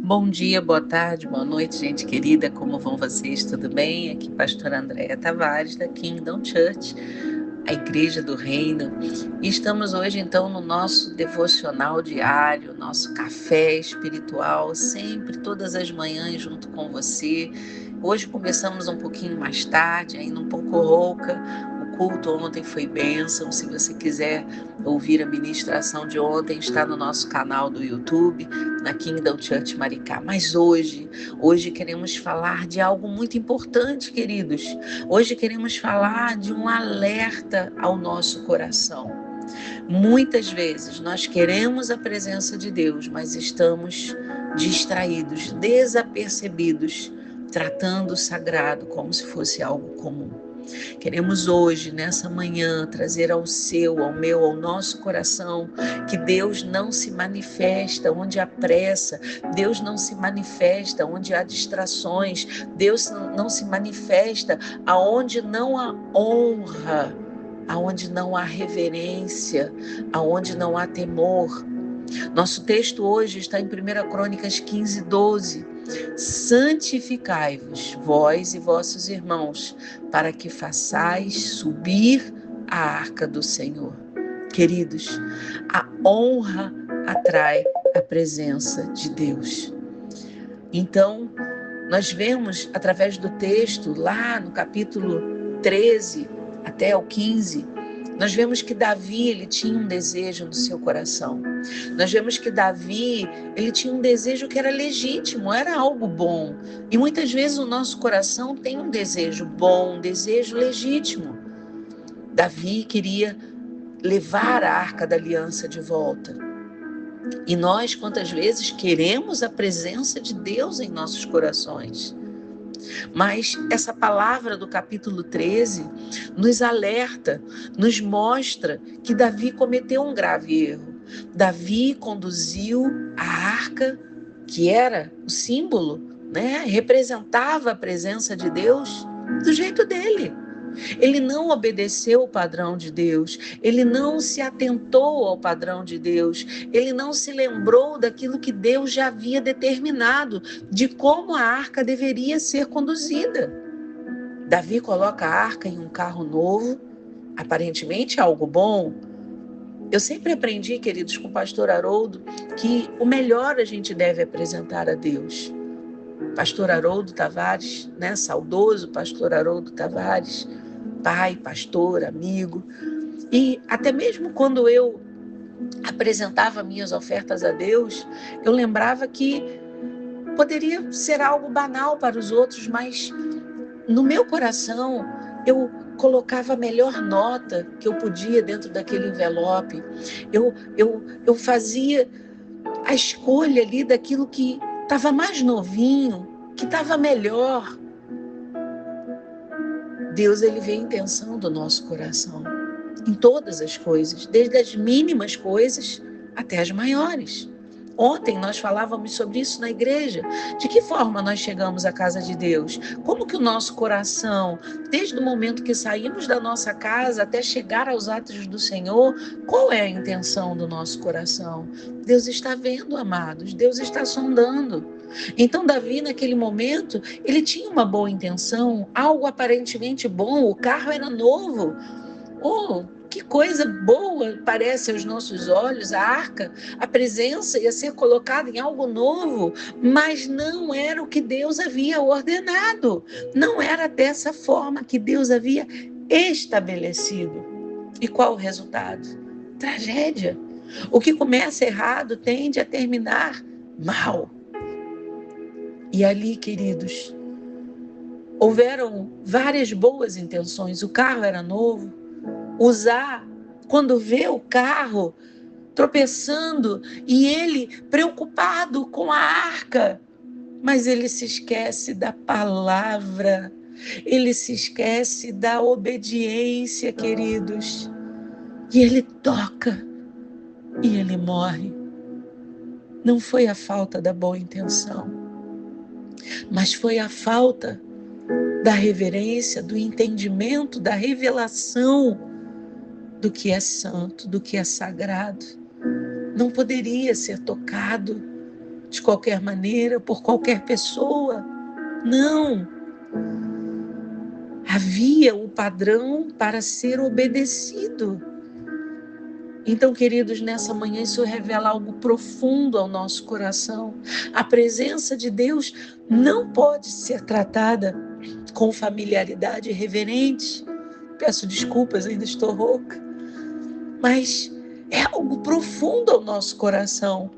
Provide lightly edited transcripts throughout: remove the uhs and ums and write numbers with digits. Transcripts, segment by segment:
Bom dia, boa tarde, boa noite, gente querida, como vão vocês? Tudo bem? Aqui pastora Andréa Tavares, da Kingdom Church, a Igreja do Reino. E estamos hoje, então, no nosso devocional diário, nosso café espiritual, sempre, todas as manhãs, junto com você. Hoje começamos um pouquinho mais tarde, ainda um pouco rouca. O culto ontem foi bênção. Se você quiser ouvir a ministração de ontem, está no nosso canal do YouTube, na Kingdom Church Maricá. Mas hoje queremos falar de algo muito importante, queridos. Hoje queremos falar de um alerta ao nosso coração. Muitas vezes nós queremos a presença de Deus, mas estamos distraídos, desapercebidos, tratando o sagrado como se fosse algo comum. Queremos hoje, nessa manhã, trazer ao seu, ao meu, ao nosso coração que Deus não se manifesta onde há pressa, Deus não se manifesta onde há distrações, Deus não se manifesta aonde não há honra, aonde não há reverência, aonde não há temor. Nosso texto hoje está em 1 Crônicas 15:12. Santificai-vos, vós e vossos irmãos, para que façais subir a arca do Senhor. Queridos, a honra atrai a presença de Deus. Então, nós vemos através do texto, lá no capítulo 13 até o 15, nós vemos que Davi, ele tinha um desejo no seu coração. Nós vemos que Davi, ele tinha um desejo que era legítimo, era algo bom. E muitas vezes o nosso coração tem um desejo bom, um desejo legítimo. Davi queria levar a Arca da Aliança de volta. E nós, quantas vezes, queremos a presença de Deus em nossos corações. Mas essa palavra do capítulo 13 nos alerta, nos mostra que Davi cometeu um grave erro. Davi conduziu a arca, que era o símbolo, representava a presença de Deus, do jeito dele. Ele não obedeceu o padrão de Deus, ele não se atentou ao padrão de Deus, ele não se lembrou daquilo que Deus já havia determinado, de como a arca deveria ser conduzida. Davi coloca a arca em um carro novo, aparentemente algo bom. Eu sempre aprendi, queridos, com o pastor Haroldo, que o melhor a gente deve apresentar a Deus. Pastor Haroldo Tavares, saudoso pastor Haroldo Tavares, pai, pastor, amigo. E até mesmo quando eu apresentava minhas ofertas a Deus, eu lembrava que poderia ser algo banal para os outros, mas no meu coração eu colocava a melhor nota que eu podia dentro daquele envelope. Eu fazia a escolha ali daquilo que estava mais novinho, que estava melhor. Deus, ele vê a intenção do nosso coração em todas as coisas, desde as mínimas coisas até as maiores. Ontem nós falávamos sobre isso na igreja. De que forma nós chegamos à casa de Deus? Como que o nosso coração, desde o momento que saímos da nossa casa até chegar aos atos do Senhor, qual é a intenção do nosso coração? Deus está vendo, amados, Deus está sondando. Então Davi, naquele momento, ele tinha uma boa intenção, algo aparentemente bom, o carro era novo. Que coisa boa parece aos nossos olhos, a arca, a presença ia ser colocada em algo novo, mas não era o que Deus havia ordenado, não era dessa forma que Deus havia estabelecido. E qual o resultado? Tragédia. O que começa errado tende a terminar mal. E ali, queridos, houveram várias boas intenções, o carro era novo. Usar, quando vê o carro tropeçando e ele preocupado com a arca, mas ele se esquece da palavra, ele se esquece da obediência, queridos, e ele toca e ele morre. Não foi a falta da boa intenção, mas foi a falta da reverência, do entendimento, da revelação do que é santo, do que é sagrado. Não poderia ser tocado. de qualquer maneira, por qualquer pessoa. Não. Havia o padrão para ser obedecido. Então, queridos, nessa manhã isso revela algo profundo ao nosso coração. A presença de Deus não pode ser tratada com familiaridade irreverente. Peço desculpas, ainda estou rouca. Mas é algo profundo ao nosso coração.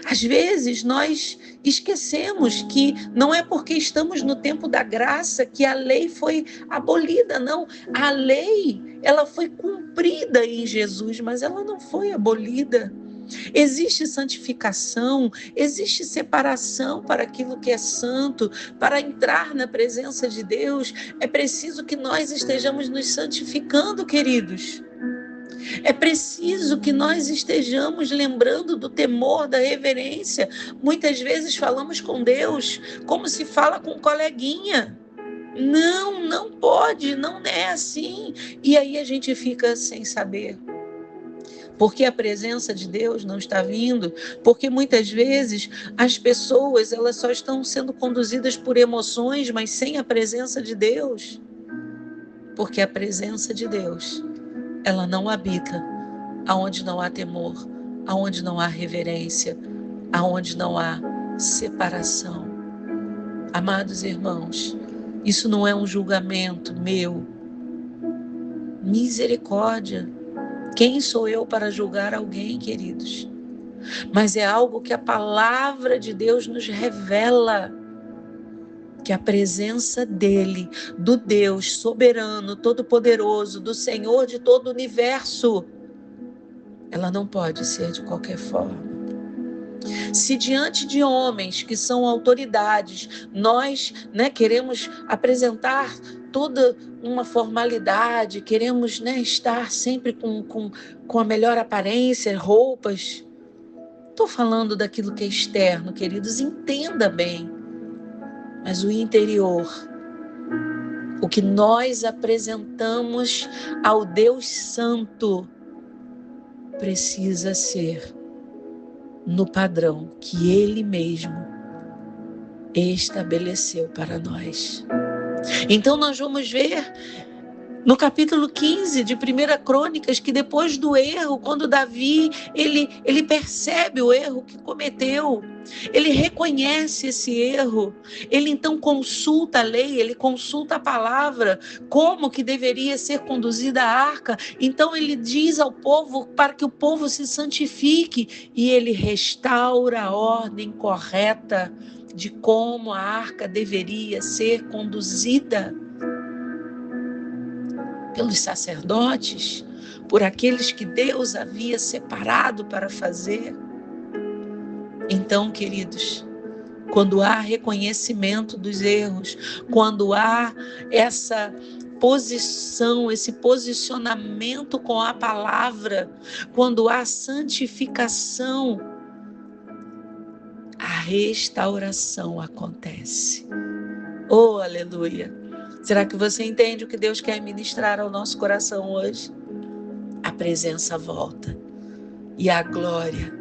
Às vezes nós esquecemos que não é porque estamos no tempo da graça que a lei foi abolida, não. A lei, ela foi cumprida em Jesus, mas ela não foi abolida. Existe santificação, existe separação para aquilo que é santo. Para entrar na presença de Deus, é preciso que nós estejamos nos santificando, queridos. É preciso que nós estejamos lembrando do temor, da reverência. Muitas vezes falamos com Deus como se fala com um coleguinha. Não, não pode, não é assim. E aí a gente fica sem saber. Porque a presença de Deus não está vindo, porque muitas vezes as pessoas elas só estão sendo conduzidas por emoções, mas sem a presença de Deus. Porque a presença de Deus, ela não habita aonde não há temor, aonde não há reverência, aonde não há separação. Amados irmãos, isso não é um julgamento meu. Misericórdia. Quem sou eu para julgar alguém, queridos? Mas é algo que a palavra de Deus nos revela. Que a presença dele, do Deus soberano, todo-poderoso, do Senhor de todo o universo, ela não pode ser de qualquer forma. Se diante de homens que são autoridades, nós queremos apresentar toda uma formalidade, queremos estar sempre com a melhor aparência, roupas. Estou falando daquilo que é externo, queridos, entenda bem. Mas o interior, o que nós apresentamos ao Deus Santo, precisa ser no padrão que Ele mesmo estabeleceu para nós. Então nós vamos ver no capítulo 15 de 1 Crônicas que depois do erro, quando Davi ele percebe o erro que cometeu, ele reconhece esse erro, ele então consulta a lei, ele consulta a palavra, como que deveria ser conduzida a arca. Então ele diz ao povo para que o povo se santifique e ele restaura a ordem correta de como a arca deveria ser conduzida pelos sacerdotes, por aqueles que Deus havia separado para fazer. Então, queridos, quando há reconhecimento dos erros, quando há essa posição, esse posicionamento com a palavra, quando há santificação, a restauração acontece. Oh, aleluia! Será que você entende o que Deus quer ministrar ao nosso coração hoje? A presença volta e a glória,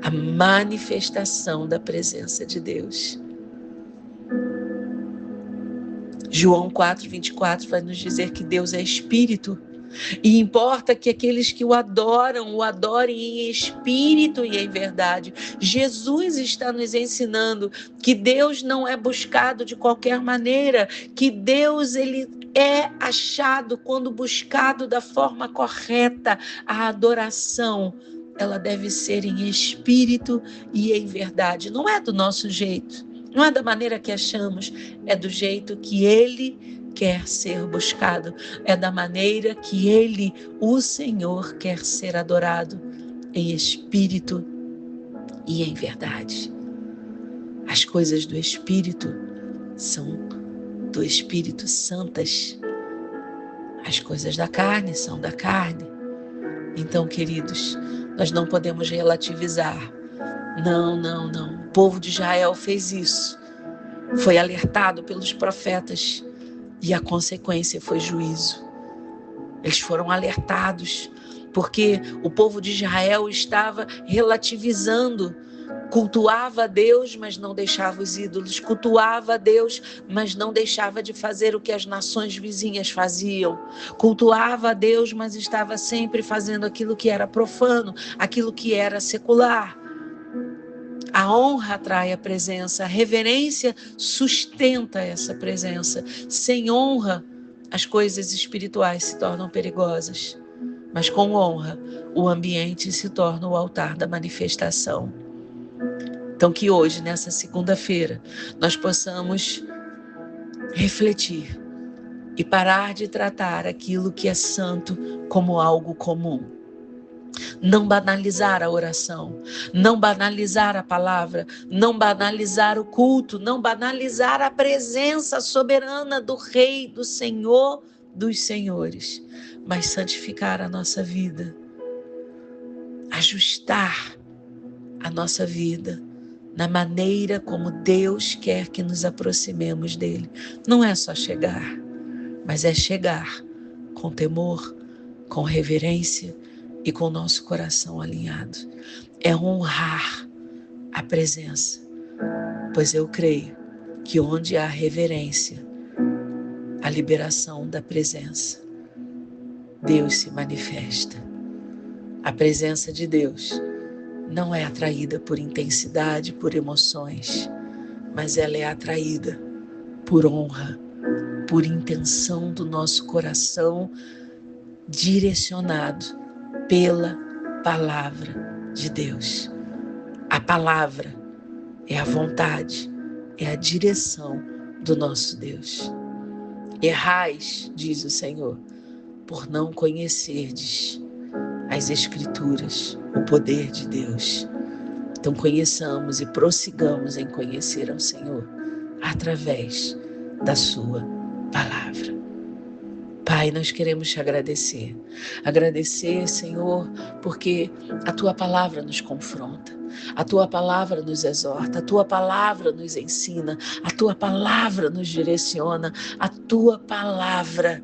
a manifestação da presença de Deus. João 4:24 vai nos dizer que Deus é Espírito e importa que aqueles que o adorem em espírito e em verdade. Jesus está nos ensinando que Deus não é buscado de qualquer maneira, que Deus ele é achado quando buscado da forma correta. A adoração, ela deve ser em espírito e em verdade. Não é do nosso jeito, não é da maneira que achamos, é do jeito que Ele quer ser buscado, é da maneira que Ele, o Senhor, quer ser adorado, em espírito e em verdade. As coisas do Espírito são do Espírito santas, as coisas da carne são da carne. Então, queridos, nós não podemos relativizar. Não. O povo de Israel fez isso, foi alertado pelos profetas, e a consequência foi juízo. Eles foram alertados, porque o povo de Israel estava relativizando Cultuava a Deus, mas não deixava os ídolos. Cultuava a Deus, mas não deixava de fazer o que as nações vizinhas faziam. Cultuava a Deus, mas estava sempre fazendo aquilo que era profano, aquilo que era secular. A honra atrai a presença, a reverência sustenta essa presença. Sem honra, as coisas espirituais se tornam perigosas. Mas com honra, o ambiente se torna o altar da manifestação. Então que hoje, nessa segunda-feira, nós possamos refletir e parar de tratar aquilo que é santo como algo comum. Não banalizar a oração, não banalizar a palavra, não banalizar o culto, não banalizar a presença soberana do Rei, do Senhor dos Senhores, mas santificar a nossa vida, ajustar a nossa vida na maneira como Deus quer que nos aproximemos dele. Não é só chegar, mas é chegar com temor, com reverência e com o nosso coração alinhado. É honrar a presença, pois eu creio que onde há reverência, a liberação da presença, Deus se manifesta. A presença de Deus não é atraída por intensidade, por emoções, mas ela é atraída por honra, por intenção do nosso coração, direcionado pela palavra de Deus. A palavra é a vontade, é a direção do nosso Deus. Errais, diz o Senhor, por não conhecerdes as Escrituras, o poder de Deus. Então conheçamos e prossigamos em conhecer ao Senhor através da sua palavra. Pai, nós queremos te agradecer. Agradecer, Senhor, porque a tua palavra nos confronta, a tua palavra nos exorta, a tua palavra nos ensina, a tua palavra nos direciona, a tua palavra,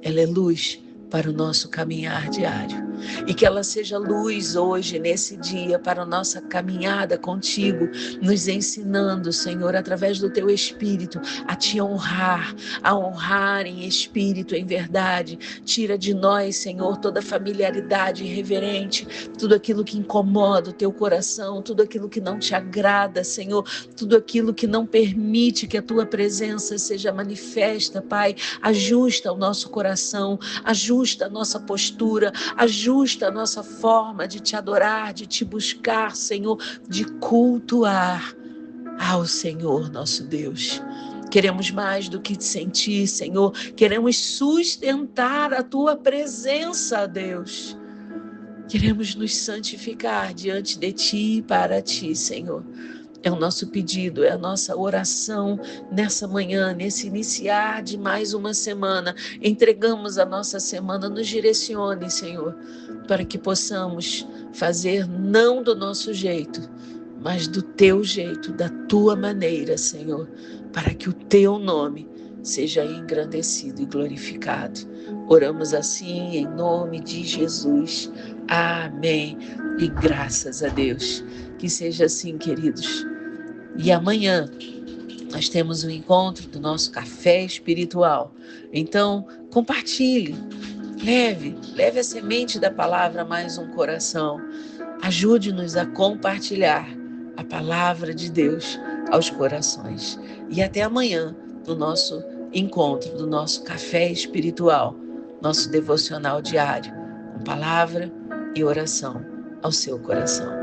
ela é luz para o nosso caminhar diário. E que ela seja luz hoje, nesse dia, para a nossa caminhada contigo, nos ensinando, Senhor, através do teu Espírito, a te honrar, a honrar em espírito, em verdade. Tira de nós, Senhor, toda familiaridade irreverente, tudo aquilo que incomoda o teu coração, tudo aquilo que não te agrada, Senhor, tudo aquilo que não permite que a tua presença seja manifesta, Pai. Ajusta o nosso coração, ajusta a nossa postura, ajusta a nossa forma de te adorar, de te buscar, Senhor, de cultuar ao Senhor nosso Deus. Queremos mais do que te sentir, Senhor. Queremos sustentar a tua presença, Deus. Queremos nos santificar diante de ti e para ti, Senhor. É o nosso pedido, é a nossa oração nessa manhã, nesse iniciar de mais uma semana. Entregamos a nossa semana, nos direcione, Senhor, para que possamos fazer não do nosso jeito, mas do teu jeito, da tua maneira, Senhor, para que o teu nome seja engrandecido e glorificado. Oramos assim em nome de Jesus. Amém. E graças a Deus. Que seja assim, queridos. E amanhã nós temos um encontro do nosso café espiritual. Então, compartilhe, leve a semente da palavra a mais um coração. Ajude-nos a compartilhar a palavra de Deus aos corações. E até amanhã, no nosso encontro, do nosso café espiritual, nosso devocional diário, com palavra e oração ao seu coração.